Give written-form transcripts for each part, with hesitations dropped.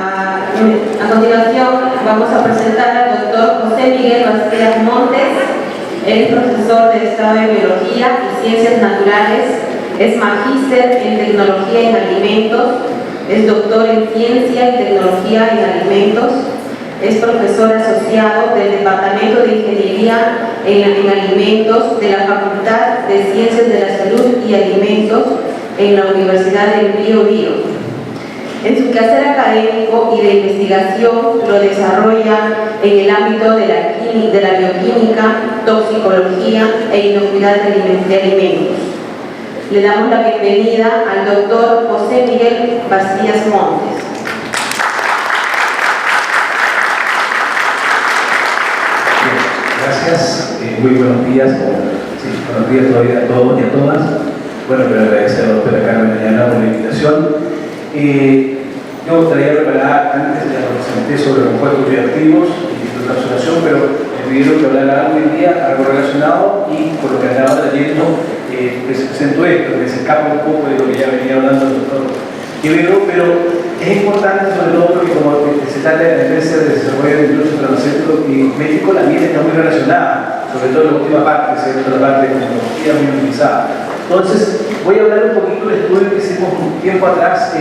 A continuación vamos a presentar al doctor José Miguel Bastías Montes. Él es profesor de Estado de Biología y Ciencias Naturales, es magíster en Tecnología en Alimentos, es doctor en Ciencia y Tecnología en Alimentos, es profesor asociado del Departamento de Ingeniería en Alimentos de la Facultad de Ciencias de la Salud y Alimentos en la Universidad del Bío-Bío. En su quehacer académico y de investigación lo desarrolla en el ámbito de la bioquímica, toxicología e inocuidad de alimentos. Le damos la bienvenida al doctor José Miguel Bastías Montes. Gracias, muy buenos días, buenos días todavía a todos y a todas. Bueno, quiero agradecer a la doctora Carmen Ayala por la invitación. Yo traía preparada antes de la presenté sobre los compuestos bioactivos y su encapsulación, pero me pidieron que hablara algo hoy día, algo relacionado, y por lo que andaba trayendo, presento esto, que se escapa un poco de lo que ya venía hablando el doctor Quevedo, pero es importante sobre todo porque como se trata de la empresa de desarrollo de industria farmacéutica y México, la miel está muy relacionada, sobre todo en la última parte, ¿cierto? La parte de tecnología muy utilizada. Entonces, voy a hablar un poquito del estudio que hicimos un tiempo atrás,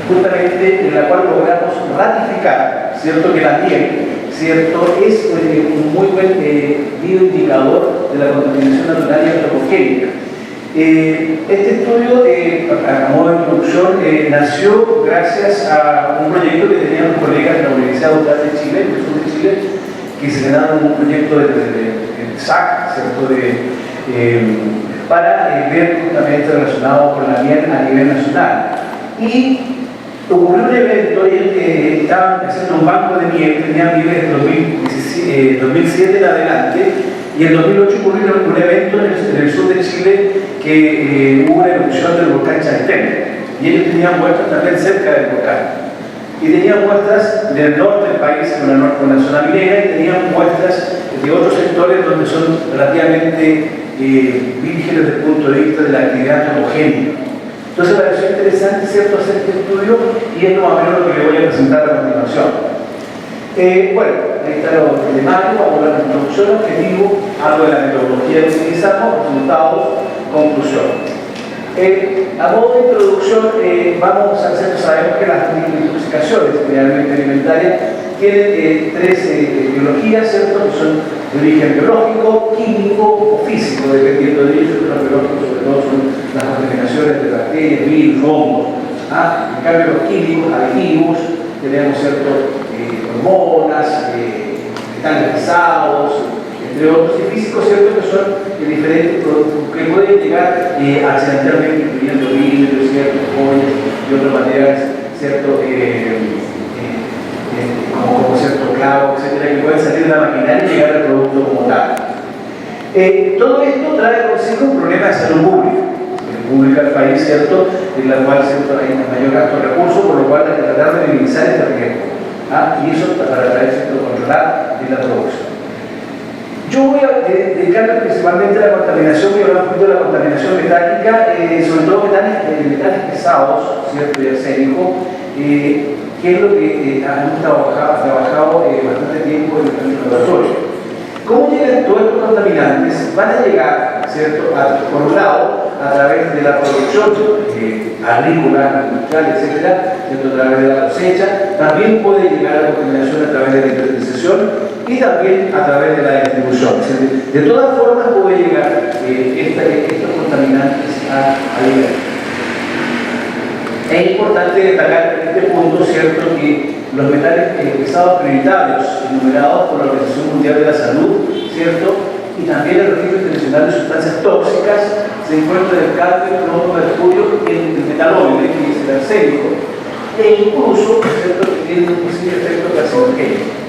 justamente en la cual logramos ratificar, ¿cierto?, que la miel, ¿cierto?, es un muy buen bioindicador de la contaminación natural y antropogénica. Este estudio, a modo de introducción, nació gracias a un proyecto que tenían los colegas de la Universidad Austral de Chile, del sur de Chile, que se ganaron un proyecto de SAC, ¿cierto?, para ver justamente relacionado con la miel a nivel nacional. Y ocurrió un evento, ellos estaban haciendo un banco de miel, tenían miel desde 2007 en adelante, y en 2008 ocurrió un evento en el sur de Chile que hubo una erupción del volcán Chaitén, y ellos tenían muestras también cerca del volcán. Y tenían muestras del norte del país, con la zona minera, y tenían muestras de otros sectores donde son relativamente vírgenes desde el punto de vista de la actividad antropogénica. Entonces me pareció interesante, ¿cierto?, hacer este estudio, y es más o menos lo que le voy a presentar a continuación. Bueno, ahí está lo temario, vamos a hablar de introducción, objetivo, algo de la metodología que utilizamos, resultados, conclusión. A modo de introducción, vamos a hacer, sabemos que las intoxicaciones, generalmente alimentarias, tienen tres biologías, ¿cierto?, que son de origen biológico, químico o físico, dependiendo de ellos. Los biológicos sobre todo son las contaminaciones de bacterias, virus, hongos. En cambio, los químicos, aditivos, tenemos, ¿cierto?, hormonas, metales pesados, entre otros, y físicos, ¿cierto?, que son diferentes productos que pueden llegar accidentalmente, incluyendo vidrio, ¿cierto?, joyas y otros materiales, ¿cierto?, como cierto clavo, etcétera, que pueden salir de la maquinaria y llegar al producto como tal. Todo esto trae consigo un problema de salud pública del país, ¿cierto?, en la cual, ¿cierto?, hay un mayor gasto de recursos, por lo cual hay que tratar de minimizar este riesgo. Y eso para tratar de controlar la producción. Yo voy a dedicarme principalmente a la contaminación, voy a hablar un poquito de la contaminación metálica, sobre todo metales pesados, ¿cierto?, y arsénico, que es lo que hemos trabajado bastante tiempo en el laboratorio. ¿Cómo llegan todos estos contaminantes? Van a llegar, ¿cierto?, por un lado, a través de la producción agrícola, industrial, etcétera, ¿cierto?, a través de la cosecha. También puede llegar a la contaminación a través de la industrialización y también a través de la distribución. De todas formas puede llegar estos contaminantes a llegar. Es importante destacar en este punto, ¿cierto?, que los metales pesados prioritarios enumerados por la Organización Mundial de la Salud, ¿cierto?, y también el registro internacional de sustancias tóxicas, se encuentran en el cadmio, el plomo, el mercurio y el metalómeno, que es el arsénico, e incluso, ¿cierto?, que tiene un posible efecto carcinogénico.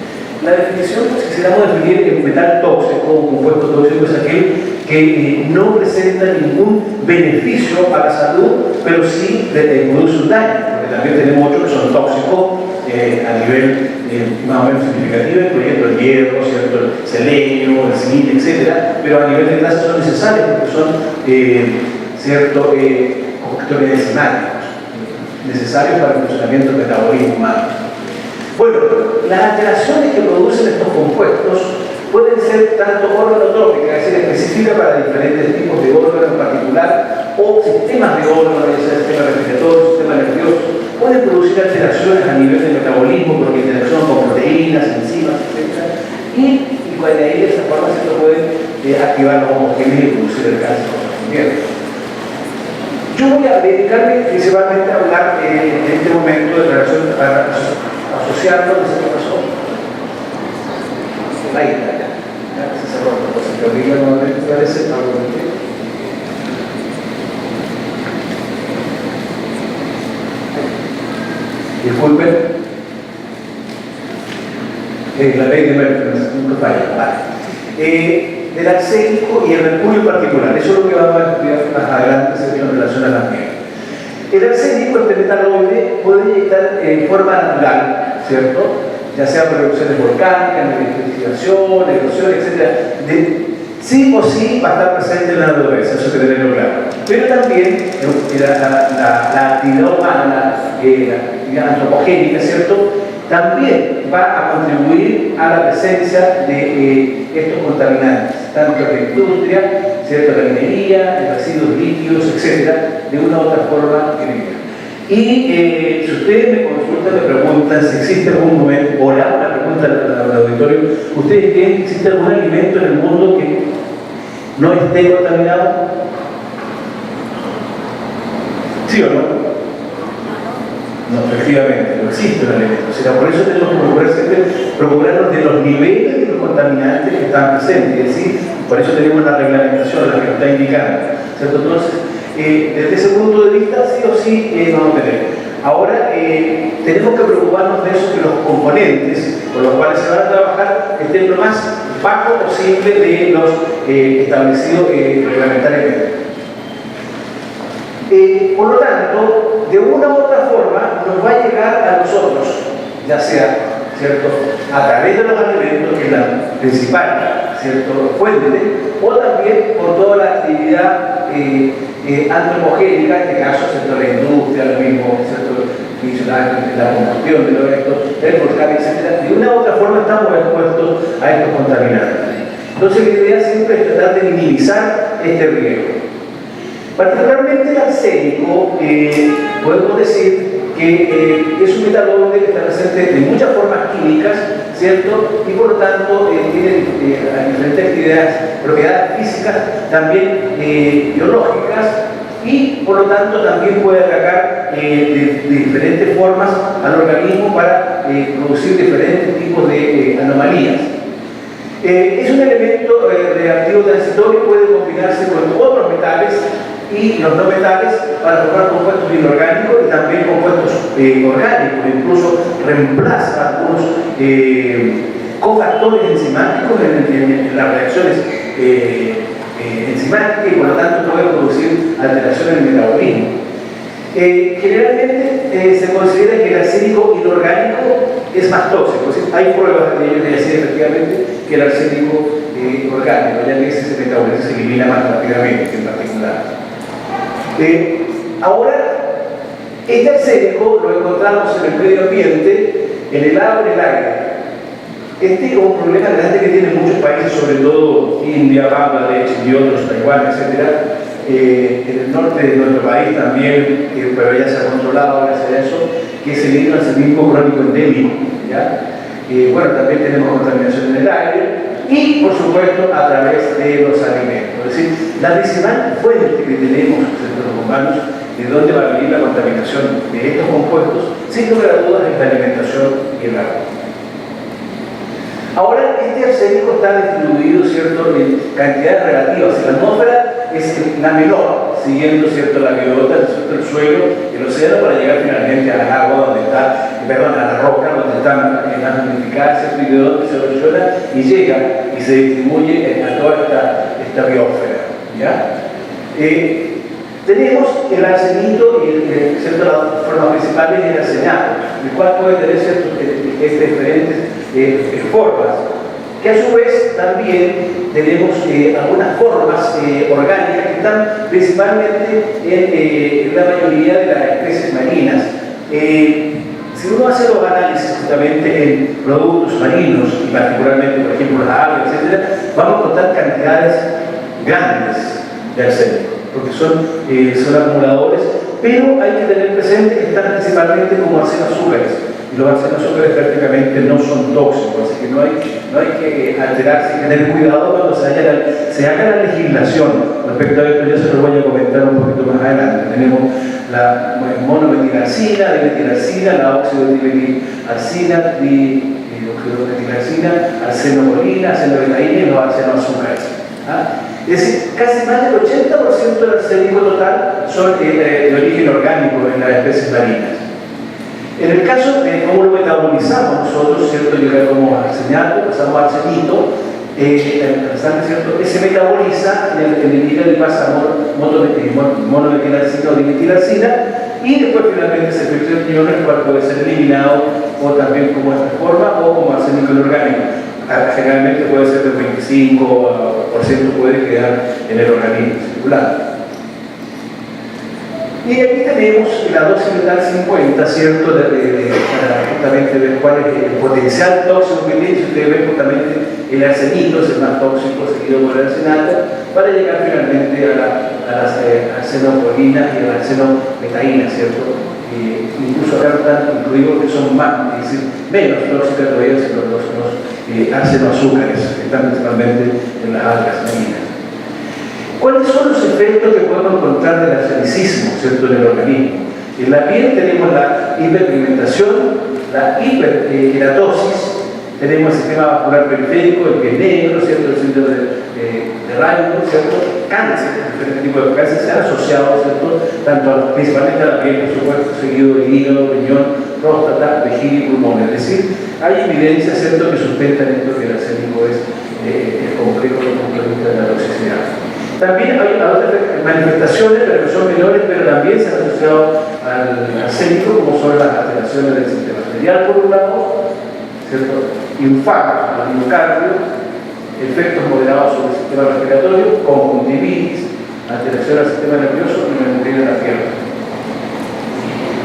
La definición, si quisiéramos definir el metal tóxico o compuesto tóxico, es aquel que no presenta ningún beneficio a la salud, pero sí produce un daño, porque también tenemos otros que son tóxicos a nivel más o menos significativo, incluyendo el hierro, ¿cierto?, el selenio, el zinc, etc. Pero a nivel de clase son necesarios porque son, ¿cierto?, compositores enzimáticos. necesarios para el funcionamiento del metabolismo humano. Bueno, las alteraciones que producen estos compuestos pueden ser tanto organotrópicas, es decir, específicas para diferentes tipos de órganos en particular, o sistemas de órganos, ya sea el sistema respiratorio, el sistema nervioso, pueden producir alteraciones a nivel del metabolismo, porque interacción con proteínas, enzimas, etc. Y de ahí de esa forma se pueden activar los homogenes y producir el cáncer también. Yo voy a dedicarme principalmente a hablar en este momento de relación asociarlo de esa razón. Ahí está, ya se cerró la cosa, que obliga nuevamente parece algo de disculpen, la ley de Merkel, nunca falla, vale. Del arsénico y el mercurio en particular, eso es lo que vamos a estudiar más adelante en relación a la piel. El arsénico, este metaloide, puede inyectar en forma natural, ¿cierto? Ya sea por erupciones volcánicas, nidificación, erosión, etc. Sí o sí va a estar presente en la naturaleza, eso hay que tenerlo claro. Pero también la actividad humana, la antropogénica, ¿cierto?, también va a contribuir a la presencia de estos contaminantes, tanto en la industria, ¿cierto?, la minería, en residuos líquidos, etcétera, de una u otra forma química. Y si ustedes me consultan, me preguntan si existe algún momento, o la pregunta al auditorio, ¿ustedes creen que existe algún alimento en el mundo que no esté contaminado? ¿Sí o no? No, efectivamente, no existe un alimento. O sea, por eso tenemos que procurarnos de los niveles de los contaminantes que están presentes. Es decir, por eso tenemos la reglamentación, la que nos está indicando, ¿cierto? Entonces, desde ese punto de vista, sí o sí vamos a tener. Ahora, tenemos que preocuparnos de eso, que los componentes con los cuales se van a trabajar estén lo más bajo posible de los establecidos reglamentariamente. Por lo tanto, de una u otra forma nos va a llegar a nosotros, ya sea, ¿cierto?, a través de los alimentos, que es la principal, ¿cierto?, fuente, o también por toda la actividad antropogénica, en este caso, ¿cierto?, la industria, lo mismo, ¿cierto?, la combustión de los restos, el volcán, etc. De una u otra forma estamos expuestos a estos contaminantes. Entonces, la idea siempre es tratar de minimizar este riesgo. Particularmente el arsénico, podemos decir que es un metaloide que está presente en muchas formas químicas, ¿cierto? Y por lo tanto tiene diferentes propiedades físicas, también biológicas, y por lo tanto también puede atacar de diferentes formas al organismo para producir diferentes tipos de anomalías. Es un elemento reactivo transitorio que puede combinarse con otros metales y los no metales para formar compuestos inorgánicos y también compuestos orgánicos, incluso reemplaza algunos cofactores enzimáticos en las reacciones enzimáticas y por lo tanto puede producir alteraciones en el metabolismo. Generalmente se considera que el arsénico inorgánico es más tóxico, es decir, hay pruebas de ello que decir efectivamente que el arsénico orgánico, ya que ese metaboliza, se elimina más rápidamente en particular. Ahora, este arsénico lo encontramos en el medio ambiente, en el agua, en el aire. Este es un problema grande que tienen muchos países, sobre todo India, Bangladesh y otros, Taiwán, etc. En el norte de nuestro país también, pero ya se ha controlado gracias a eso, que es el hidroalcoholismo crónico endémico, ¿ya? Bueno, también tenemos contaminación en el aire y, por supuesto, a través de los alimentos. Es decir, la principal fuente que tenemos entre los humanos de dónde va a venir la contaminación de estos compuestos, sin lugar a dudas, es la alimentación y el agua. Ahora, este arsénico está distribuido, ¿cierto?, en cantidades relativas. La atmósfera es la menor, siguiendo, ¿cierto?, la biota, ¿cierto?, el suelo, el océano, para llegar finalmente al agua, donde está, perdón, a la roca, donde están las magnificadas, ¿cierto?, y de donde se erosiona y llega y se distribuye a toda esta biosfera, ¿ya? Tenemos el arsenito y ¿cierto?, las formas principales y el arsenato, el cual puede tener, ¿cierto?, diferentes formas. que a su vez también tenemos algunas formas orgánicas que están principalmente en la mayoría de las especies marinas. Si uno hace los análisis justamente en productos marinos, y particularmente, por ejemplo, las algas, etc., vamos a encontrar cantidades grandes de arsénico, porque son acumuladores, pero hay que tener presente que están principalmente como arsenoazúcares. Y los arsenoazúcares prácticamente no son tóxicos, así que no hay que alterarse, hay que tener cuidado cuando se haga la legislación. Respecto a esto, ya se lo voy a comentar un poquito más adelante. Tenemos la monometilarcina, dimetilarcina, la óxido-dimetilarcina, dioxidimetilarcina, arsenocolina, arsenobetaína y los arsenoazúcares. Es decir, casi más del 80% del arsénico total son de origen orgánico en las especies marinas. En el caso de cómo lo metabolizamos nosotros, ¿cierto? Llegamos a arseniato, pasamos a arsenito, ¿cierto? Se metaboliza en el hígado y pasa a monometilarcina o dimetilarcina, y después finalmente se filtra el ion, el cual puede ser eliminado o también como esta forma o como arsénico inorgánico. Generalmente puede ser del 25% puede quedar en el organismo circular. Y aquí tenemos la dosis letal 50, ¿cierto? Para justamente ver cuál es el potencial tóxico que tiene. Si ustedes ven justamente el arsenito es el más tóxico, seguido por el arsenato, para llegar finalmente a las arsenocolina y a la arsenobetaína, ¿cierto? Incluso acá están incluidos que son más, es decir, menos tóxicas todavía que los arsenoazúcares, que están principalmente en las algas marinas. ¿Cuáles son los efectos que podemos encontrar del arsenicismo, ¿cierto?, en el organismo? En la piel tenemos la hiperpigmentación, la hiperkeratosis, tenemos el sistema vascular periférico, el que es negro, ¿cierto?, el síndrome de Raynaud, ¿cierto?, cáncer, diferentes tipos de cáncer se han asociado, ¿cierto?, principalmente a la piel, por supuesto, seguido de hígado, riñón, próstata, vejiga y pulmón. Es decir, hay evidencia, ¿cierto?, que sustentan esto, que el arsénico es complejo desde el punto de vista de la toxicidad. También hay otras manifestaciones, pero que son menores, pero también se han asociado al arsénico, como son las alteraciones del sistema arterial, por un lado, ¿cierto?, infarto al miocardio, efectos moderados sobre el sistema respiratorio, conjuntivitis, alteración al sistema nervioso y memoria de la pierna.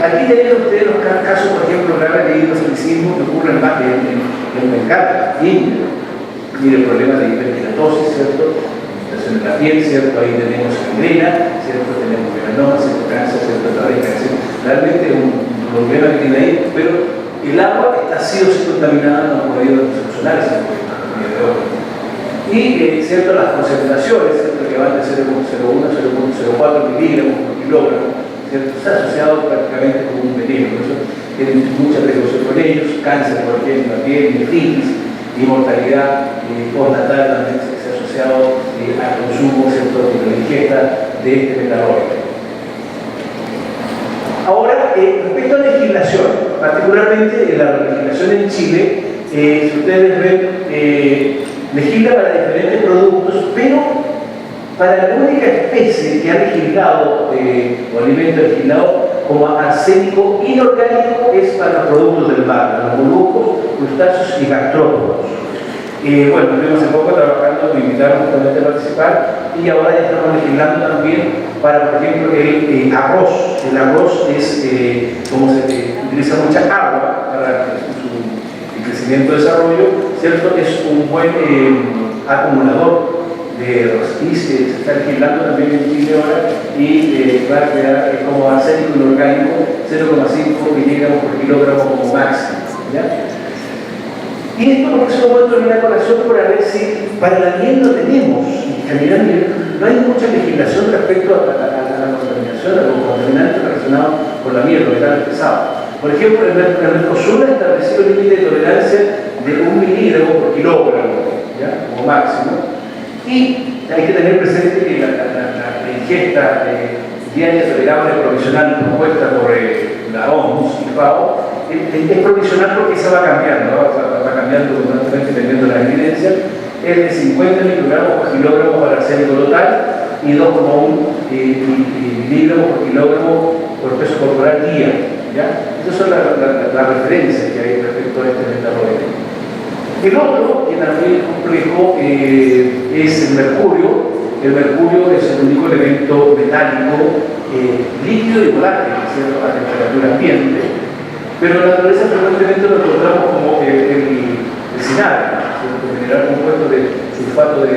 Aquí tienen ustedes los casos, por ejemplo, graves de hidrocelismo que ocurren más en Bengala, India. Mire, problemas de hiperkeratosis, ¿cierto?, en la piel, ¿cierto? Ahí tenemos gangrena, ¿cierto? Tenemos melanoma, ¿cierto? Cáncer, ¿cierto? Realmente es un problema que tiene ahí, pero el agua ha sido contaminada, no ha podido solucionar ese problema a día de hoy. Y, ¿cierto?, las concentraciones, ¿cierto?, que van de 0,01 a 0,04 miligramos por kilogramo, ¿cierto?, se ha asociado prácticamente con un veneno. Por eso tienen mucha precaución con ellos, cáncer, por ejemplo, la piel, nefritis, inmortalidad postnatal también se ha asociado al consumo, ¿cierto?, de la ingesta de este metabólico. Ahora, respecto a la legislación, particularmente la legislación en Chile, si ustedes ven, legisla para diferentes productos, pero para la única especie que ha legislado o alimento legislado como arsénico inorgánico es para los productos del mar, los moluscos, crustáceos y gastrópodos. Bueno, estuvimos hace poco trabajando, me invitaron justamente a participar, y ahora ya estamos legislando también para, por ejemplo, el arroz. El arroz es, como se utiliza mucha agua para el crecimiento y desarrollo, ¿cierto?, es un buen acumulador de arroz, y se está legislando también en Chile ahora, y va a quedar como arsénico inorgánico 0,5 miligramos por kilogramo como máximo, ¿ya? Y esto porque se lo voy a terminar a colación para ver si para la miel lo tenemos. En general no hay mucha legislación respecto a la contaminación, a los contaminantes relacionados con la miel, los metales pesados. Por ejemplo, el Mercosur ha establecido el límite de tolerancia de 1 miligramo por kilogramo, ¿ya?, como máximo. Y hay que tener presente que la ingesta diaria tolerable provisional propuesta por la OMS y FAO es provisional porque se va cambiando, va cambiando constantemente dependiendo de la evidencia. Es de 50 microgramos por kilogramo para arsénico total y 2,1 miligramos por kilogramo por peso corporal día, ¿ya? Esas son las referencias que hay respecto a este metabólico. El otro, que también es complejo, es el mercurio. El mercurio es el único elemento metálico líquido y volátil, ¿cierto?, a temperatura ambiente, pero en la naturaleza frecuentemente lo encontramos como el cinario, el mineral compuesto de sulfato de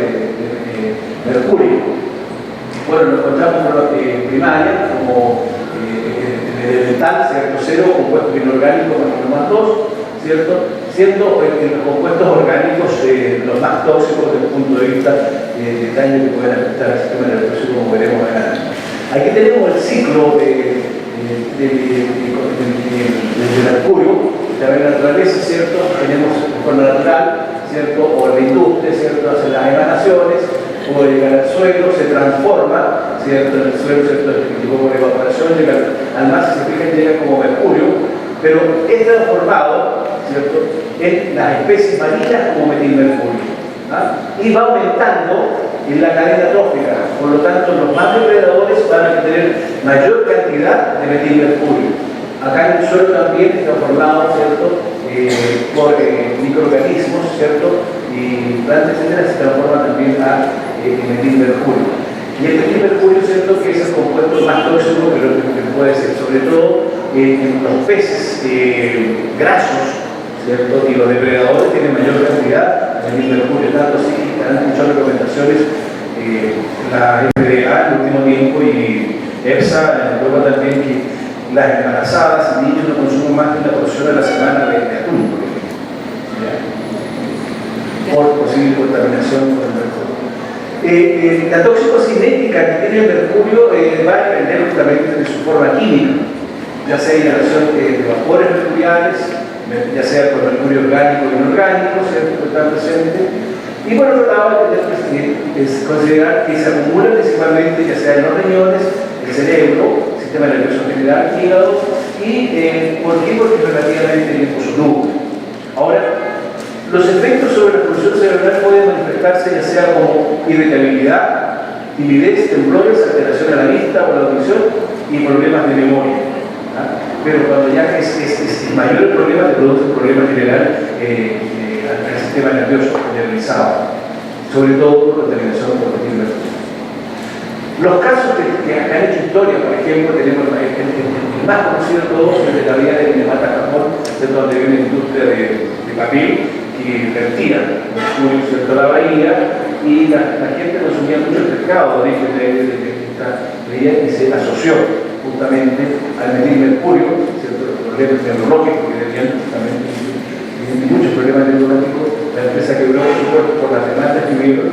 mercurio. Bueno, lo encontramos en primaria como elemental, ¿cierto?, cero, compuestos inorgánicos más 2, ¿cierto?, siendo los compuestos orgánicos los más tóxicos desde el punto de vista de daño que pueden afectar al sistema nervioso, como veremos adelante. Aquí tenemos el ciclo del mercurio de la naturaleza, ¿cierto? Tenemos de forma natural, ¿cierto?, o la industria, ¿cierto?, hace las emanaciones, o llega al suelo, se transforma, ¿cierto?, en el suelo, ¿cierto?, llegó por evaporación, llega al mar, si se fijan, llega como mercurio, pero es transformado, ¿cierto?, en las especies marinas como metilmercurio, ¿ah? Y va aumentando en la cadena trófica, por lo tanto los más depredadores van a tener mayor cantidad de metilmercurio. Acá en el suelo también está formado, ¿cierto?, por microorganismos, ¿cierto?, y plantas, etcétera, se transforman también a metilmercurio. Y el metilmercurio, ¿cierto?, que es el compuesto más tóxico que puede ser, sobre todo en los peces grasos, ¿cierto?, y los depredadores tienen mayor cantidad de metilmercurio, tanto así que han hecho recomendaciones la FDA en el último tiempo y EFSA en Europa también, que las embarazadas y niños no consumen más de una porción a la semana de atún, por ejemplo, por posible contaminación con el mercurio. La toxicocinética que tiene el mercurio va a depender justamente de su forma química, ya sea inhalación de vapores mercuriales, ya sea por mercurio orgánico o inorgánico, ¿cierto?, que están presentes. Y por otro lado, es considerar que se acumula principalmente, ya sea en los riñones, el cerebro, el sistema nervioso general, el hígado, y ¿por qué? Porque es relativamente liposoluble. Ahora, los efectos sobre la función cerebral pueden manifestarse ya sea como irritabilidad, timidez, temblores, alteración a la vista o la audición y problemas de memoria. Pero cuando ya es mayor el problema, te produce un problema general al sistema nervioso generalizado, sobre todo por contaminación por metilmercurio. Los casos que han hecho historia, por ejemplo, tenemos el más conocido de todos, el de la vía de Minamata, Japón, donde hay una industria de papel que vertía mercurio, ¿cierto?, a la bahía, y la gente consumía mucho el pescado de origen de esta bahía y se asoció justamente al metilmercurio, ¿cierto?, los problemas neurológicos que tenían justamente, muchos problemas neurológicos, la empresa quebró por las demandas que hubieron.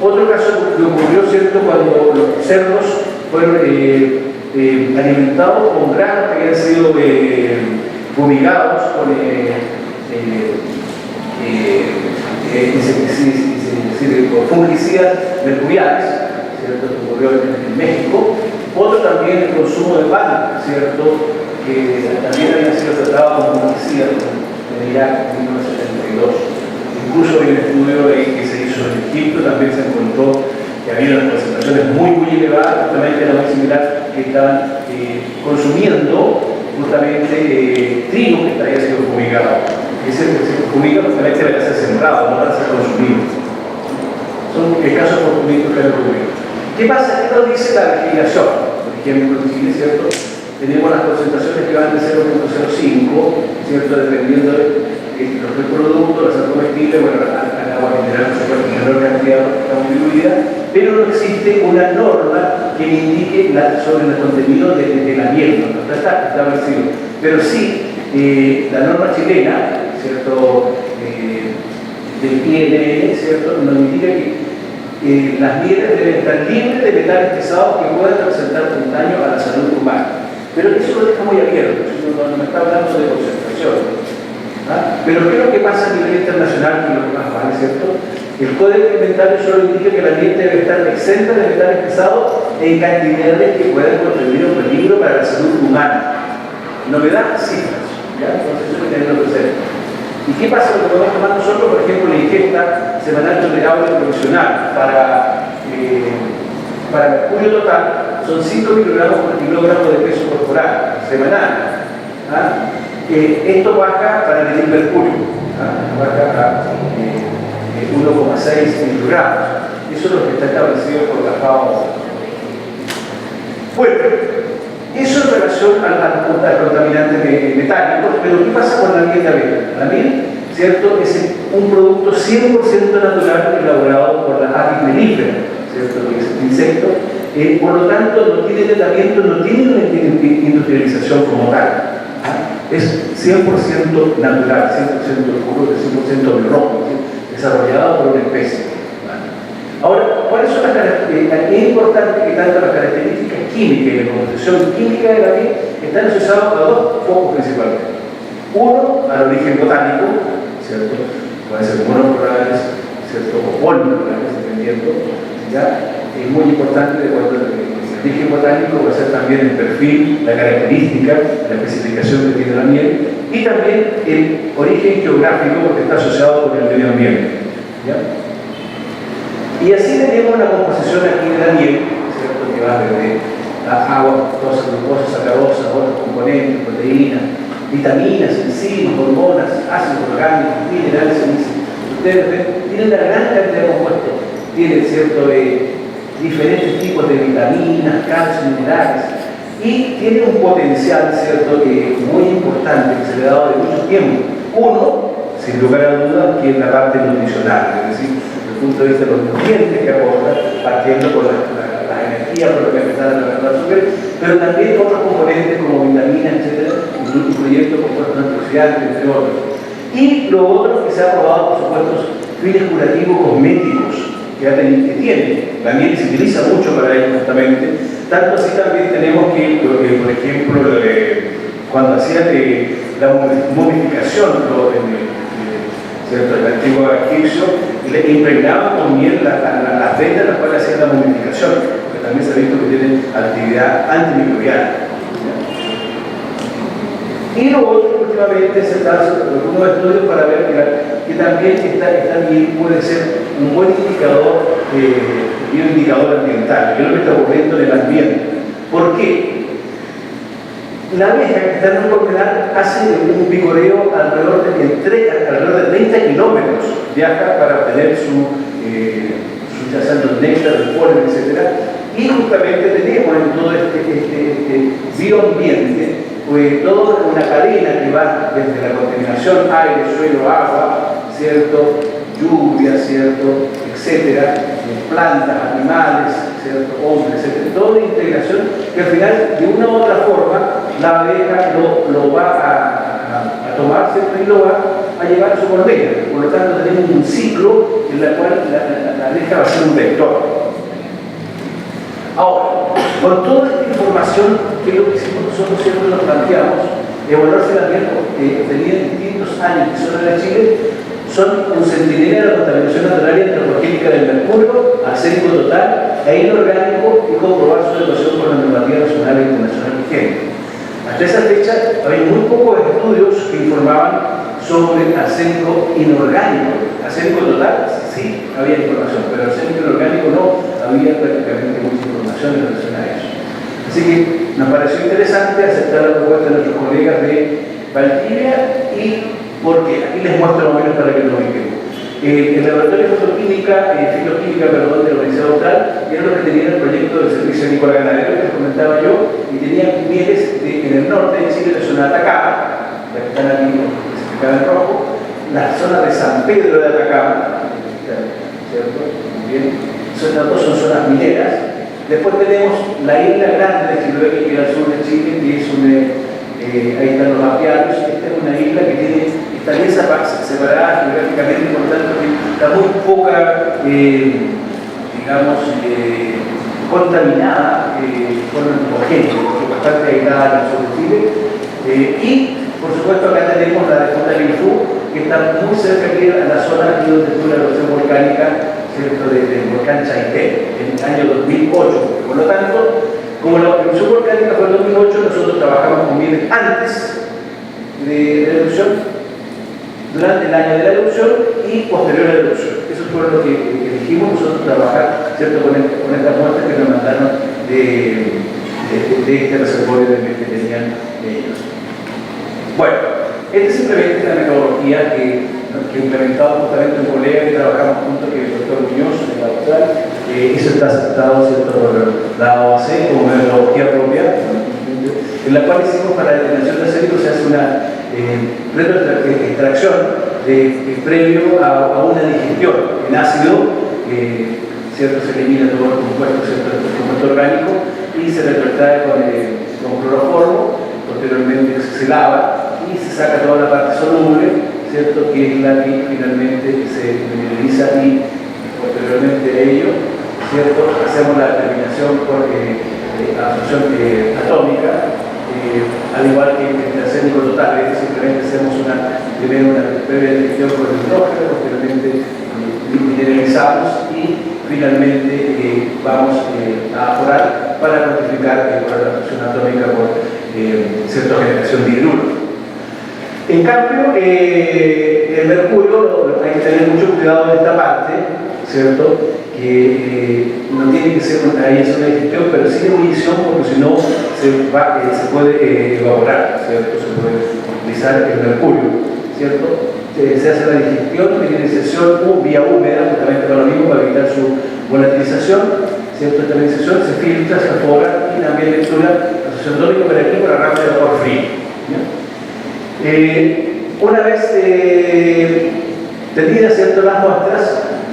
Otro caso que ocurrió, ¿cierto?, cuando los cerdos fueron alimentados con granos que habían sido fumigados con fungicidas mercuriales, ¿cierto?, que ocurrió en México. Otro también el consumo de pan, ¿cierto?, que también había sido tratado con fungicidas en Irak en 1972. Incluso hay un estudio que se hizo en Egipto, también se encontró que había unas concentraciones muy elevadas, justamente era muy similar, que estaban consumiendo justamente trigo que había sido fumigado. Y se fumiga justamente para ser sembrado, no para ser consumido. Son casos oportunistas que han ocurrido. ¿Qué pasa? ¿Qué nos dice la legislación? Por ejemplo, en Chile, ¿cierto?, tenemos las concentraciones que van de 0.05, ¿cierto?, dependiendo del producto, la sal comestible, bueno, al agua mineral se puede tener menor cantidad está muy diluida, pero no existe una norma que me indique sobre el contenido de la miel, no está establecido. Pero sí, la norma chilena, ¿cierto?, del INN, ¿cierto?, nos indica que las mieles deben estar libres de metales pesados que puedan representar un daño a la salud humana. Pero eso lo deja muy abierto, no me está hablando de concentración. Pero ¿qué es lo que pasa a nivel internacional y lo que más vale, ¿cierto? El Código Alimentario solo indica que la miel debe estar exenta de metales pesados en cantidades que puedan contribuir a un peligro para la salud humana. No me da cifras, ¿ya? Entonces eso hay que tenerlo presente. ¿Y qué pasa con lo que podemos tomar nosotros? Por ejemplo, la ingesta semanal tolerable profesional para mercurio total son 5 microgramos por kilogramo de peso corporal semanal. Esto baja para medir mercurio. abarca a 1,6 microgramos. Eso es lo que está establecido por la FAO. Bueno, eso en relación al contaminante metálico, pero ¿qué pasa con la miel de abeja? La miel, ¿cierto?, es un producto 100% natural elaborado por la Apis mellifera, ¿cierto?, que es un insecto. Por lo tanto, no tiene tratamiento, no tiene una industrialización como tal. Es 100% natural, 100% puro, 100% biológico, desarrollado por una especie. Ahora, ¿cuáles son las características? Es importante que tanto las características químicas y la composición química de la miel están asociadas a dos focos principalmente. Uno, al origen botánico, ¿cierto? Pueden ser monocolorales, ¿cierto?, o policolorales, dependiendo, ¿ya? Es muy importante de cuando el origen botánico va a ser también el perfil, la característica, la especificación que tiene la miel, y también el origen geográfico, porque está asociado con el medio ambiente, ¿ya? Y así tenemos la composición aquí de la miel, ¿cierto?, que va desde agua, fructosa, glucosa, sacarosa, otros componentes, proteínas, vitaminas, enzimas, hormonas, ácidos orgánicos, minerales, ustedes ven, tienen una gran cantidad de compuestos, tienen, ¿cierto?, diferentes tipos de vitaminas, calcio, minerales, y tiene un potencial, ¿cierto?, que es muy importante, que se le ha dado de mucho tiempo. Uno, sin lugar a dudas, que es la parte nutricional, es decir, desde el punto de vista de los nutrientes que aporta, partiendo por la energía, por lo que empezar a la azúcar, pero también otros componentes como vitaminas, etcétera, incluyendo compuestos antioxidantes, entre otros. Y lo otro que se ha probado, por supuesto, fines curativos cosméticos que tiene. La miel se utiliza mucho para ello justamente, tanto así también tenemos que, por ejemplo, cuando hacían la momificación el antiguo egipcio, le impregnaban con miel las vendas en las cuales hacían la momificación, porque también se ha visto que tiene actividad antimicrobiana. Y lo otro, últimamente, se están haciendo algunos estudios para ver que también esta miel puede ser un buen indicador, bioindicador ambiental, que es lo que está ocurriendo en el ambiente. ¿Por qué? La abeja que está en un colmenar hace un picoreo alrededor de 30 kilómetros, viaja para obtener su néctar, el polen, etc. Y justamente tenemos en todo este bioambiente pues toda una cadena que va desde la contaminación, aire, suelo, agua, ¿cierto?, lluvia, ¿cierto?, etcétera, plantas, animales, ¿cierto?, hombres, etcétera, toda una integración que al final, de una u otra forma, la abeja lo va a tomar, ¿cierto?, y lo va a llevar a su colmena. Por lo tanto, tenemos un ciclo en el cual la abeja va a ser un vector. Ahora, con toda esta información, que es lo que nosotros siempre nos planteamos, evaluarse la miel obtenida en distintos años que son en Chile, son un centinela de la contaminación natural y antropogénica del mercurio, arsénico total e inorgánico, y comprobar su adecuación con la normativa nacional e internacional vigente. Hasta esa fecha había muy pocos estudios que informaban sobre arsénico inorgánico. Arsénico total, sí, había información, pero arsénico inorgánico no, había prácticamente mucha información en relación a eso. Así que nos pareció interesante aceptar la propuesta de nuestros colegas de Valdivia. Y porque aquí les muestro más o menos para que lo ubiquen. El laboratorio de fitoquímica de la Universidad Austral era lo que tenía el proyecto del Servicio Agrícola Ganadero que les comentaba yo, y tenían mieles en el norte de Chile, la zona de Atacama, la que están aquí especificadas en rojo, la zona de San Pedro de Atacama, ¿cierto? Muy bien. Las dos son zonas mineras. Después tenemos la isla grande de Chiloé, que es al sur de Chile, que es ahí están los apiarios. Esta es una isla que está bien separada geográficamente, por tanto está muy poca, digamos, contaminada por el antropogénico, bastante aislada en el sur de Chile. Y por supuesto acá tenemos la de Punta Quilfú, que está muy cerca aquí a la zona aquí donde estuvo la erupción volcánica, ¿cierto?, del volcán Chaité en el año 2008. Por lo tanto, como la erupción volcánica fue en 2008, nosotros trabajamos con mieles antes de la erupción, durante el año de la erupción y posterior a la erupción. Eso fue lo que elegimos nosotros trabajar, ¿cierto?, con estas muestras que nos mandaron de este reservorio de miel que tenían ellos. Bueno, esta es simplemente la metodología que que he implementado justamente un colega que trabajamos juntos, que es el doctor Muñoz, en la Austral. Eso está aceptado, ¿cierto?, por la OAC como metodología propia, en la cual hicimos para la determinación de acénico se hace una extracción previo a una digestión en ácido, ¿cierto? Se elimina todo el compuesto, ¿cierto?, el compuesto orgánico y se retrotrae con cloroformo, posteriormente se lava y se saca toda la parte soluble, ¿cierto?, que es la que finalmente se mineraliza y posteriormente a ello, ¿cierto?, hacemos la determinación por absorción atómica, al igual que el arsénico total, simplemente hacemos primero una previa detección por el hidrógeno, posteriormente mineralizamos y finalmente vamos a apurar para cuantificar por la absorción atómica por cierta generación de hidruro. En cambio, el mercurio, hay que tener mucho cuidado en esta parte, ¿cierto?, que no tiene que ser ahí es una digestión, pero sí de ebullición, porque si no se puede evaporar, ¿cierto?, se puede utilizar el mercurio, ¿cierto? Se hace la digestión, mineralización vía húmeda, justamente para lo mismo, para evitar su volatilización, ¿cierto? Esta mineralización se filtra, se afora y también lectura asociación tónica, pero aquí para rápido de vapor frío. Una vez tenidas, ¿cierto?, las muestras,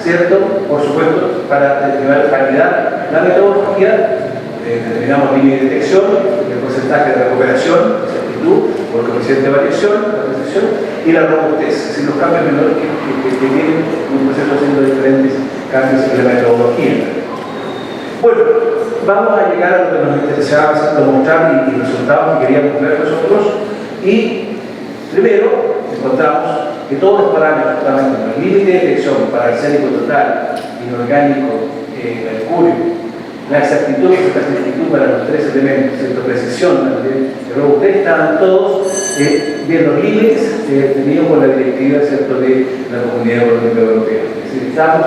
¿cierto?, por supuesto, para validar la metodología, determinamos línea de detección, el porcentaje de recuperación, exactitud, por coeficiente de variación, la precisión y la robustez, es decir, los cambios menores que tienen un proceso haciendo diferentes cambios en la metodología. Bueno, vamos a llegar a lo que nos interesaba mostrar y resultados que queríamos ver nosotros. Y primero encontramos que todos los parámetros, los límites de detección para arsénico total, inorgánico, mercurio, la exactitud para los tres elementos, ¿cierto?, precisión, también, robustez, estaban todos bien los límites tenidos por la directiva, ¿cierto?, de la Comunidad Económica Europea. Es decir, estaban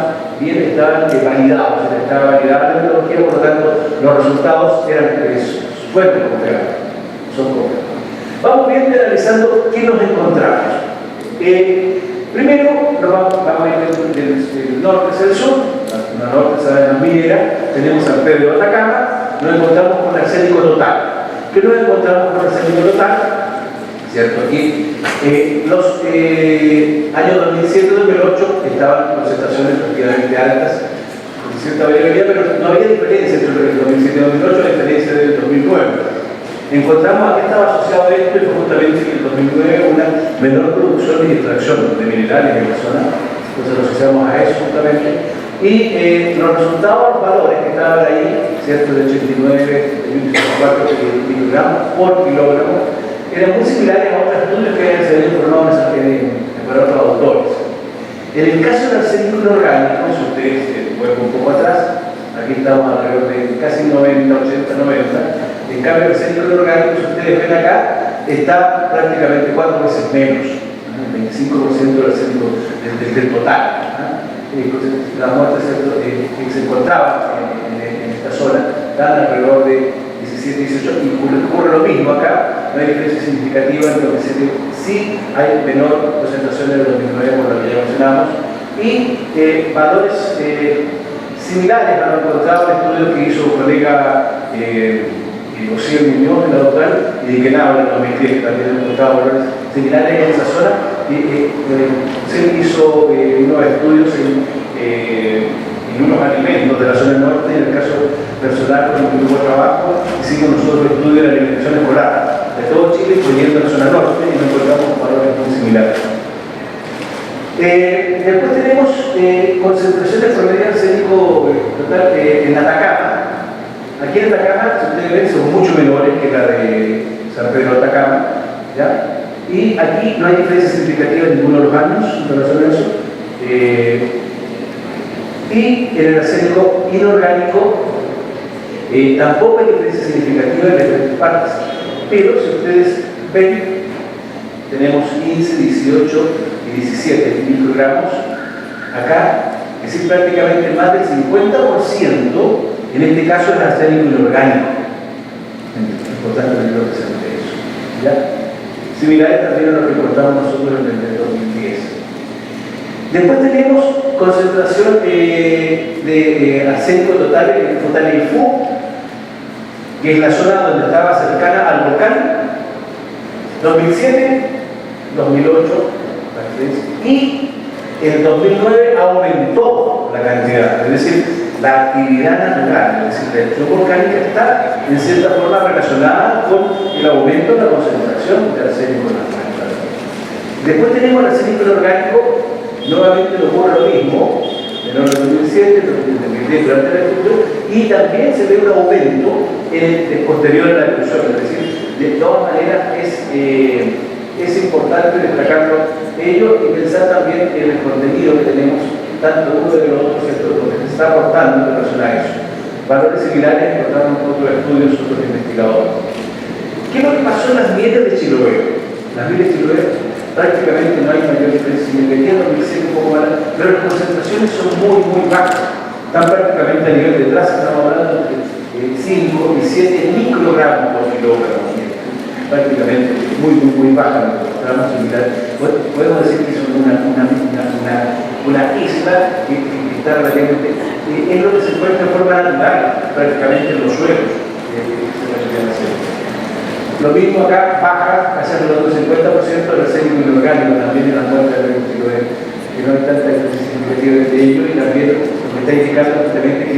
validados, estaba validada la metodología, por lo tanto, los resultados eran fuertes confiables, son confiables. Vamos bien analizando qué nos encontramos. Primero, vamos a ir del norte hacia el sur. La norte se la minera, tenemos San Pedro de Atacama, nos encontramos con arsénico total. ¿Qué nos encontramos con arsénico total? ¿Cierto? Aquí, los años 2007-2008 estaban concentraciones relativamente altas, con cierta variabilidad, pero no había diferencia entre el 2007 y 2008, la diferencia del 2009. Encontramos a qué estaba asociado esto y fue justamente en el 2009 una menor producción y extracción de minerales en la zona, entonces lo asociamos a eso justamente. Y los resultados, los valores que estaban ahí, ¿cierto?, de 89, de 1,4 microgramos por kilogramo, eran muy similares a otros estudios que se habían informado por otros autores. En el caso del arsénico inorgánico, si ustedes vuelven un poco atrás, aquí estamos alrededor de casi 90, 80, 90. En cambio, el arsénico inorgánico, si ustedes ven acá, está prácticamente 4 veces menos, 25% del arsénico del total. Las muestras que se encontraban en esta zona dan alrededor de 17, 18, y ocurre lo mismo acá, no hay diferencia significativa entre lo que sí hay menor concentración en el 2009 por lo que ya mencionamos, y valores similares a lo encontrado en el estudio que hizo un colega José Muñoz en la doctoral y de Kenau en el 2010, que también ha encontrado valores similares en esa zona. Se hizo unos estudios en unos alimentos de la zona norte, en el caso personal con un grupo de trabajo, hicimos nosotros estudios de la alimentación escolar de todo Chile, incluyendo la zona norte, y nos encontramos valores muy similares. Después tenemos concentraciones promedio de arsénico total en Atacama. Aquí en Atacama, si ustedes ven, son mucho menores que la de San Pedro de Atacama, ¿ya? Y aquí no hay diferencia significativa en ninguno de los años en relación a eso. Y en el arsénico inorgánico tampoco hay diferencia significativa en las diferentes partes. Pero si ustedes ven, tenemos 15, 18 y 17 microgramos acá, es decir, prácticamente más del 50%, en este caso es arsénico inorgánico. Es importante tener presente eso. ¿Ya? Similares también a lo que reportamos nosotros en el 2010. Después tenemos concentración de arsénico total en Futaleifú, que es la zona donde estaba cercana al volcán, 2007, 2008, y en 2009 aumentó la cantidad, es decir, la actividad natural, es decir, la erupción volcánica está en cierta forma relacionada con el aumento de la concentración de arsénico en la atmósfera. Después tenemos el arsénico inorgánico, nuevamente ocurre lo mismo, en el 2007, 2010 durante la erupción, y también se ve un aumento posterior a la erupción, es decir, de todas maneras es importante destacarlo ello y pensar también en el contenido que tenemos, tanto uno de los otros, lo que se está aportando en relación a eso. Valores similares encontraron otros estudios, otros investigadores. ¿Qué es lo que pasó en las mieles de Chiloé? Las mieles de Chiloé prácticamente no hay mayor diferencia, independiente de un poco más, pero las concentraciones son muy bajas. Están prácticamente a nivel de traza, estamos hablando de 5 y 7 microgramos por kilogramo. Prácticamente muy baja, podemos decir que es una isla que está relativamente, es lo que se encuentra de forma natural, prácticamente en los suelos. Lo mismo acá, baja casi alrededor del 50% del arsénico inorgánico, también en la muestra del que no hay tanta significativa de ello, y también lo que está indicando justamente que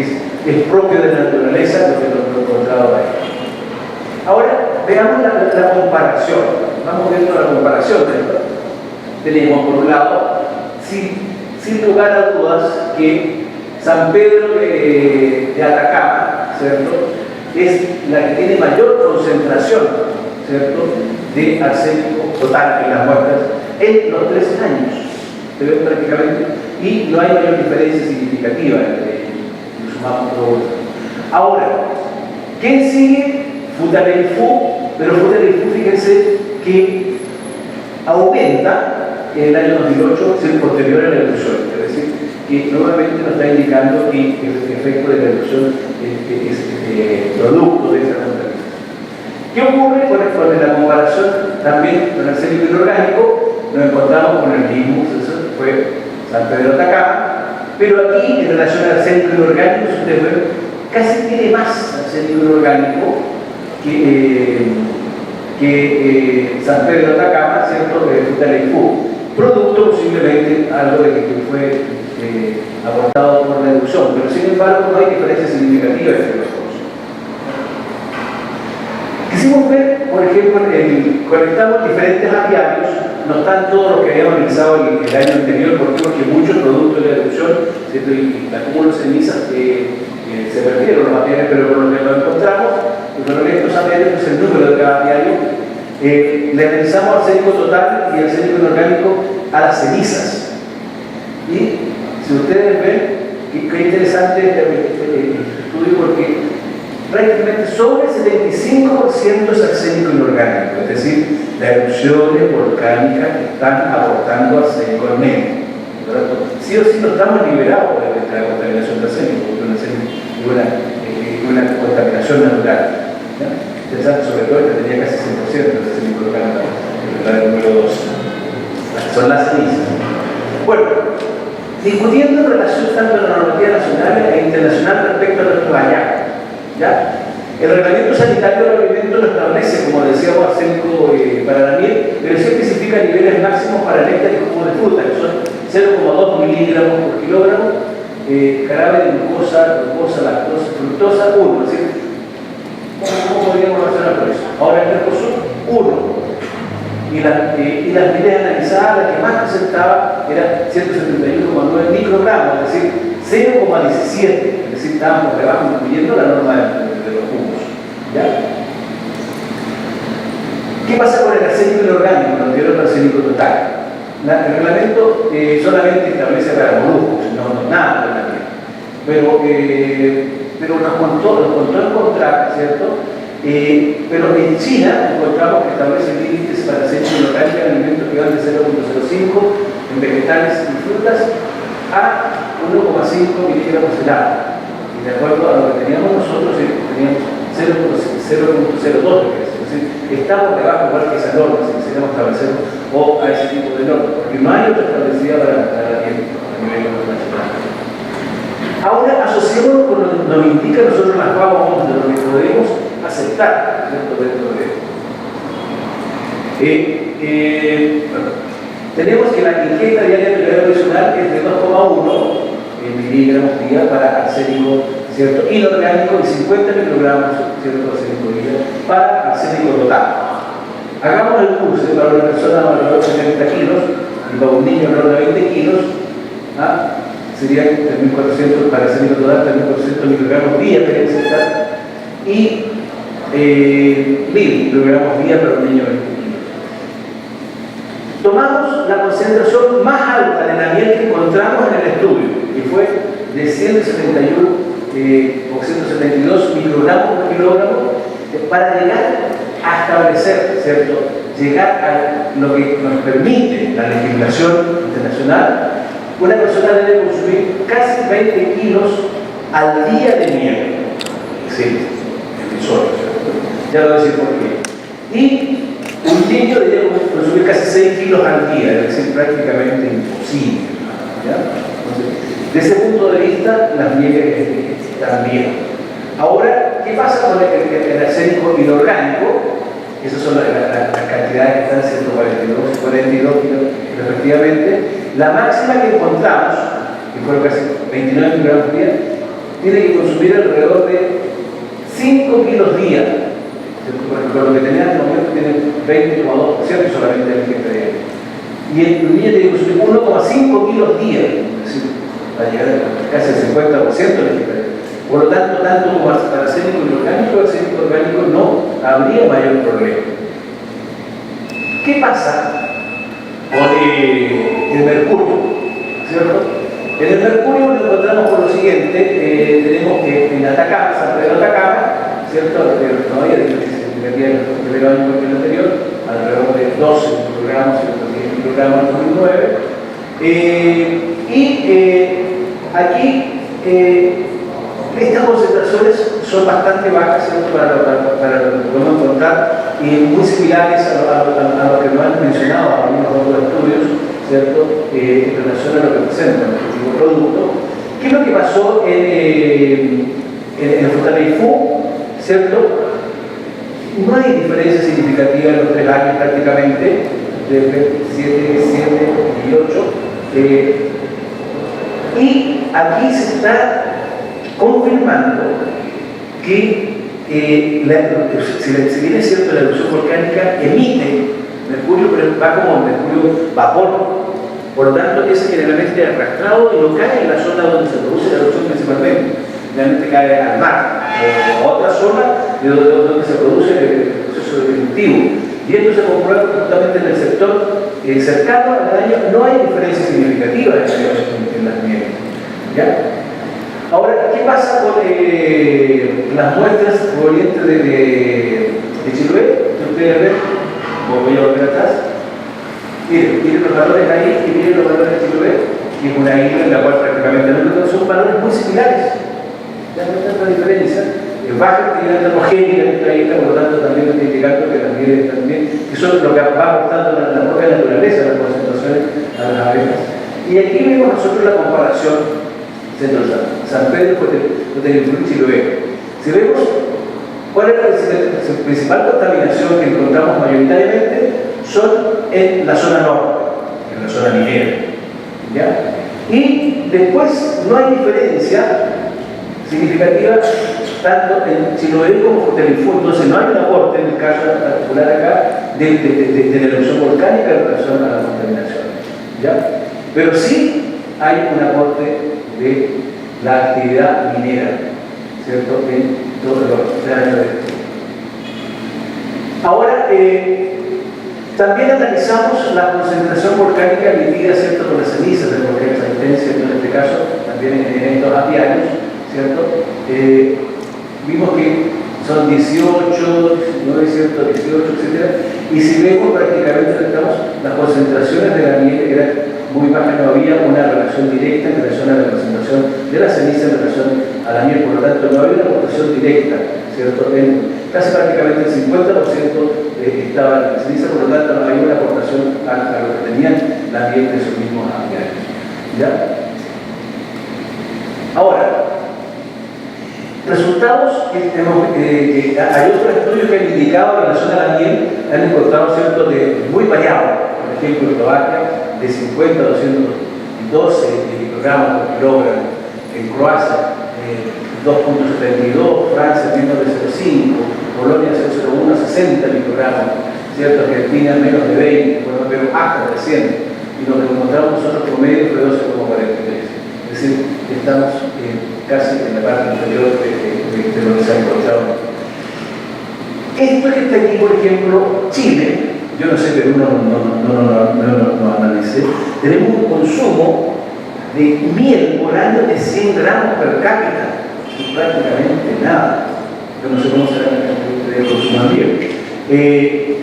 es propio de la naturaleza lo que lo encontrado ahí. Ahora, veamos la comparación. Vamos viendo la comparación. Tenemos, por un lado, sin lugar a dudas, que San Pedro de Atacama, ¿cierto?, es la que tiene mayor concentración, ¿cierto?, de arsénico total en las muestras en los 3 años. Se ve prácticamente, y no hay mayor diferencia significativa entre ellos. Sumamos todo. Ahora, ¿quién sigue? Futaleifú, pero Futaleifú, fíjense que aumenta en el año 2008, es el posterior a la erupción, es decir, que nuevamente nos está indicando que el efecto de la erupción es producto de esa contaminación. ¿Qué ocurre con la comparación también con el arsénico inorgánico? Nos encontramos con el mismo, eso fue San Pedro de Atacama, pero aquí en relación al arsénico inorgánico, si ustedes ven, casi tiene más arsénico inorgánico que San Pedro de Atacama, ¿cierto?, de Futaleifú, producto posiblemente algo de que fue aportado por la erupción, pero sin embargo no hay diferencia significativa entre los dos. Quisimos ver, por ejemplo, conectamos diferentes apiarios, no están todos los que habíamos analizado el año anterior, porque muchos productos de la erupción, ¿cierto?, y el acúmulo de cenizas se perdieron los apiarios, pero por lo que lo encontramos, con estos apiarios, pues el número de cada apiario, le analizamos arsénico total y arsénico inorgánico a las cenizas. Y si ustedes ven, qué interesante este estudio, porque prácticamente sobre el 75% es arsénico inorgánico, es decir, las erupciones volcánicas están aportando arsénico al medio. Sí o sí no estamos liberados de la contaminación de arsénico, porque una contaminación natural. Interesante, sobre todo que tenía casi 100% de arsénico orgánico, la número 2. Son las cenizas. Bueno, discutiendo en relación tanto a la normativa nacional e internacional respecto a nuestros hallazgos. ¿Ya? El reglamento sanitario del alimento lo establece, como decíamos, arsénico para la miel, pero sí especifica niveles máximos para néctar y jugo de fruta, que son 0,2 miligramos por kilogramo, jarabe de glucosa, lactosa, fructosa, 1. Es decir, ¿cómo podríamos relacionar con eso? Ahora el Mercosur, 1. Y las mieles analizadas, la que más presentaba era 171,9 microgramos, es decir, 0,17, es decir, estábamos por debajo, incluyendo la norma de los jugos. ¿Ya? ¿Qué pasa con el arsénico inorgánico, el anterior arsénico total? El reglamento solamente establece para moluscos, no nada para la miel. Pero nos contó encontrar, ¿cierto? Pero en China encontramos que establece límites para arsénico inorgánico en alimentos que van de 0,05 en vegetales y frutas a 1,5 miligramos de agua. Y de acuerdo a lo que teníamos nosotros, teníamos 0,02, es decir, estamos debajo igual que esa norma, si quisiéramos establecer o a ese tipo de normas, porque no hay otra establecida para la nieve a nivel internacional. Ahora asociémonos con lo que nos indica nosotros las FAO, de lo que podemos aceptar dentro de esto. Tenemos que la ingesta diaria de nivel adicional es de 2,1 miligramos día para arsénico, ¿cierto?, inorgánico, y 50 microgramos, ¿cierto?, arsénico día para arsénico total. Hagamos el curso para una persona alrededor de 70 kilos y para un niño alrededor de 20 kilos, serían 3.400 para arsénico total, 3.400 microgramos día para insertar, y 1.000 microgramos día para un niño de 20 kilos. Tomamos la concentración más alta de la miel que encontramos en el estudio, y fue de 171 o 172 microgramos por kilogramo, para llegar a establecer, ¿cierto?, llegar a lo que nos permite la legislación internacional. Una persona debe consumir casi 20 kilos al día de miel. Sí, emisor, ya lo voy a decir por qué. Y un niño debe consumir casi 6 kilos al día, es decir, prácticamente imposible, ¿ya? Entonces, desde ese punto de vista, las mieles están bien. Ahora, ¿qué pasa con el arsénico inorgánico? Esas son las cantidades que están, 142 y 42 kilos respectivamente. La máxima que encontramos, que fueron casi 29 microgramos día, tiene que consumir alrededor de 5 kilos día. Con lo que tenía en el momento tiene 20,2% solamente el ingesta diaria. Y el niño tiene que consumir 1,5 kilos día, es decir, para llegar a casi el 50% del ingesta diaria. Por lo tanto, tanto como arsénico inorgánico, arsénico orgánico no habría mayor problema. ¿Qué pasa con el mercurio? ¿Cierto? En el mercurio lo encontramos por lo siguiente: tenemos que en Atacama, San Pedro de Atacama, ¿cierto?, todavía de el primer año que el anterior, alrededor de 12 microgramos, 10 microgramos en 2009. Aquí estas concentraciones son bastante bajas, ¿cierto?, para lo que podemos encontrar, y muy similares a lo que nos han mencionado algunos otros estudios, ¿cierto?, en relación a lo que presenta nuestro tipo de producto. ¿Qué es lo que pasó en el Frutaleifu? ¿Cierto? No hay diferencia significativa en los 3 años prácticamente, de 7 y 8. Y aquí se está confirmando que si bien es cierto, la erupción volcánica emite mercurio, pero va como mercurio vapor. Por lo tanto, es generalmente arrastrado y no cae en la zona donde se produce la erupción principalmente. Generalmente cae al mar o a otra zona donde se produce el proceso eruptivo. Y esto se comprueba justamente en el sector cercano al daño. No hay diferencia significativa en las nieves, ¿ya? Ahora, ¿qué pasa con las muestras provenientes de Chiloé? Ustedes ven, voy a volver atrás. Miren los valores ahí y miren los valores de Chiloé, que es una isla en la cual prácticamente no son valores muy similares. Ya no hay tanta diferencia. Baja actividad termogénica en esta isla, por lo tanto también está indicando que las nieves también, que son lo que va aportando la propia naturaleza, las concentraciones a las abejas. Y aquí vemos nosotros la comparación centro San Pedro de Chiloé. Si vemos cuál es la principal contaminación que encontramos mayoritariamente, son en la zona norte, en la zona minera, ¿ya? Y después no hay diferencia significativa tanto en Chiloé como Frutaleifu. Entonces no hay un aporte en el caso particular acá de la erupción volcánica en relación a la contaminación, ¿ya? Pero sí hay un aporte de la actividad minera, ¿cierto?, en todos los años de esto. Ahora, también analizamos la concentración volcánica emitida, ¿cierto?, por las cenizas del volcán Saitén, ¿cierto?, en este caso, también en eventos apiarios, ¿cierto? Vimos que son 18, no es cierto, 18, etc. Y si vemos, prácticamente las concentraciones de la miel eran muy bajas, no había una relación directa en relación a la concentración de la ceniza en relación a la miel, por lo tanto no había una aportación directa, ¿cierto?, casi prácticamente el 50% estaba en la ceniza, por lo tanto no hay una aportación a lo que tenían la piel de esos mismos años. ¿Ya? Ahora, resultados hay otros estudios que han indicado en relación a la miel, han encontrado ciertos muy variados. Por ejemplo, en Eslovaquia de 50 a 212 microgramos por kilogramo, en Croacia 2.72, Francia menos de 0.5, Polonia 0.01 a 60 microgramos, ¿cierto? Argentina menos de 20, bueno, pero hasta de 100, y lo que encontramos nosotros promedio fue 12,43. Es decir, estamos casi en la parte inferior de lo que se ha encontrado. Esto que está aquí, por ejemplo, Chile, yo no sé, pero no analicé, tenemos un consumo de miel por año de 100 gramos per cápita, y prácticamente nada. Yo no sé cómo será el consumo de miel.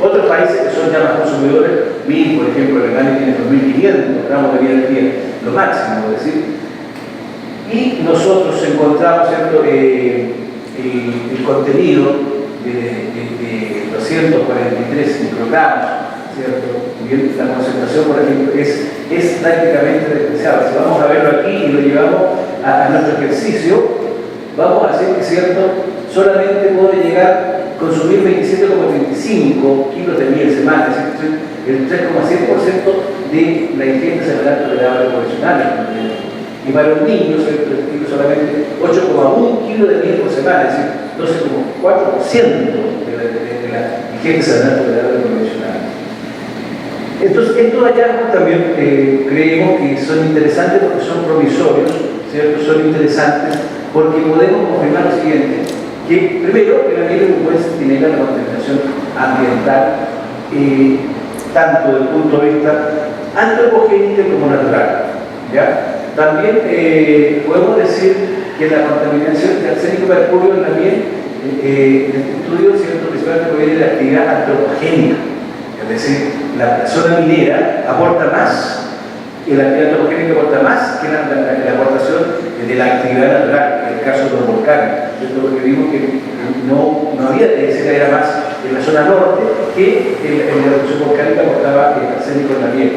Otros países que son ya más consumidores, por ejemplo, Alemania tiene 2.500 gramos de miel al día, lo máximo, es decir. Y nosotros encontramos, ¿cierto?, el contenido de 243 microgramos, ¿cierto? Bien, la concentración, por ejemplo, es prácticamente despreciable. Si vamos a verlo aquí y lo llevamos a nuestro ejercicio, vamos a decir que, ¿cierto?, solamente puede llegar a consumir 27,35 kilos de miel semana, es decir, el 3,7% de la ingesta semanal tolerable profesional. Y para un niño solamente 8,1 kilos de miel por semana, es decir, 12,4% de la ingesta semanal tolerable convencional. Entonces, estos hallazgos también creemos que son interesantes porque son promisorios, ¿cierto? Son interesantes porque podemos confirmar lo siguiente, que primero, que la miel es un buen centinela de la contaminación ambiental, tanto desde el punto de vista antropogénico como natural, ¿ya? También podemos decir que la contaminación de arsénico y mercurio en la miel, en este estudio, ¿cierto?, principalmente proviene de la actividad antropogénica, es decir, la zona minera aporta más, y la actividad antropogénica aporta más que la aportación de la actividad natural, en el caso de los volcanes, ¿cierto?, porque vimos que no había, se caía más en la zona norte que en la erupción volcánica aportaba arsénico en la miel.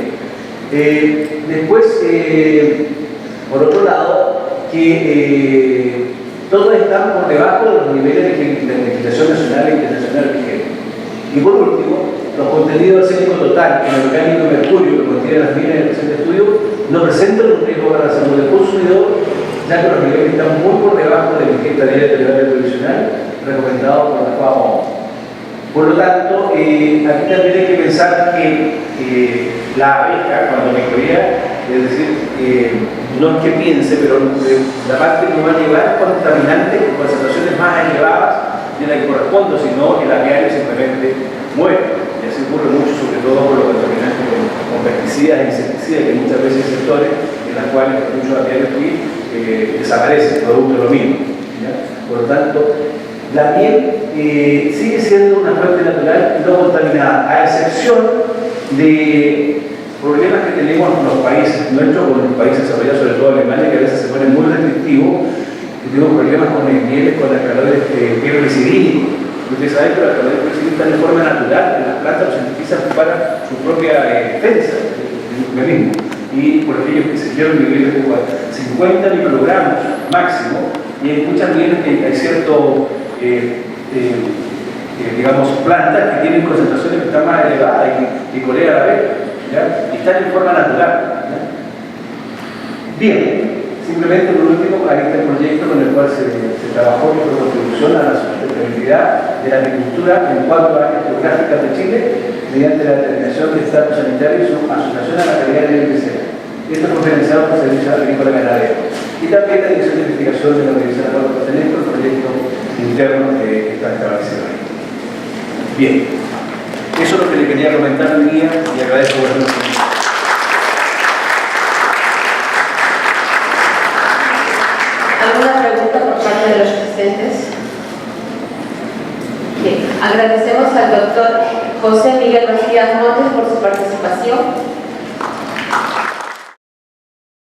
Después, por otro lado, que todos están por debajo de los niveles de legislación nacional e internacional vigentes. Y por último, los contenidos de arsénico total en el orgánico de mercurio que contienen las minas del presente estudio no presentan un riesgo para la salud del consumidor, ya que los niveles están muy por debajo de la ingesta diaria tolerable provisional recomendado por la FAO. Por lo tanto, aquí también hay que pensar que la abeja, cuando victoria, es decir, no es que piense, pero la parte que va a llevar contaminantes con concentraciones más elevadas de la que corresponde, sino el aviario simplemente muere. Y así ocurre mucho, sobre todo con los contaminantes con pesticidas e insecticidas, que muchas veces hay sectores en los cuales muchos aviarios desaparecen, producto de lo mismo, ¿ya? Por lo tanto, la miel sigue siendo una fuente natural no contaminada, a excepción de problemas que tenemos en los países nuestros, con los países desarrollados, sobre todo Alemania, que a veces se pone muy restrictivo, y tenemos problemas con el miel, con alcaloides pirrociclínicos. Ustedes saben que los alcaloides pirrociclínicos están de forma natural, en las plantas los sintetizan para su propia defensa del organismo. Y por aquellos que se quieren niveles de 50 microgramos máximo, y hay muchas mieles que hay cierto digamos, plantas que tienen concentraciones que están más elevadas y colega a la vez, ¿ya? Y están en forma natural, ¿ya? Bien, simplemente por último, ahí está el proyecto con el cual se trabajó por contribución a la sustentabilidad de la agricultura en 4 áreas geográficas de Chile mediante la determinación de estatus sanitario y su asociación a la calidad de IPC. Esto fue financiado por el Servicio Agrícola Ganadero. Y también la Dirección de Investigación de la Universidad de Puerto Rico, el proyecto interno que está establecido ahí. Bien, eso es lo que le quería comentar hoy día y agradezco por su atención. ¿Alguna pregunta por parte de los asistentes? Bien, agradecemos al doctor José Miguel Macías Montes por su participación.